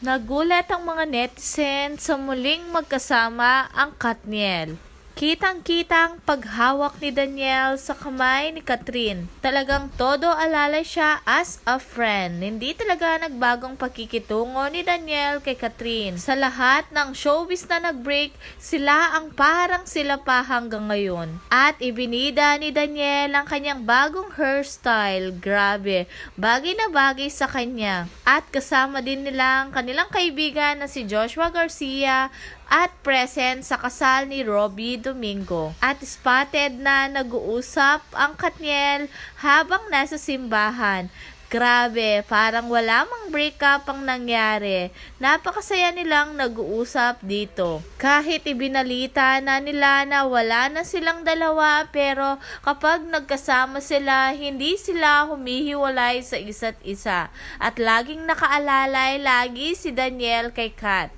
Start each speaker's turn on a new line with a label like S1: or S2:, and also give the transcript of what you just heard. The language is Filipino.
S1: Nagulat ang mga netizen sa muling magkasama ang Katniel. Kitang-kitang paghawak ni Daniel sa kamay ni Catherine. Talagang todo alalay siya as a friend. Hindi talaga nagbagong pakikitungo ni Daniel kay Catherine. Sa lahat ng showbiz na nag-break, sila ang parang sila pa hanggang ngayon. At ibinida ni Daniel ang kanyang bagong hairstyle. Grabe, bagay na bagay sa kanya. At kasama din nila ang kanilang kaibigan na si Joshua Garcia at present sa kasal ni Robbie Domingo. At spotted na nag-uusap ang Katniel habang nasa simbahan. Grabe, parang wala mang breakup ang nangyari. Napakasaya nilang nag-uusap dito. Kahit ibinalita na nila na wala na silang dalawa, pero kapag nagkasama sila, hindi sila humihiwalay sa isa't isa. At laging nakaalalay lagi si Daniel kay Kat.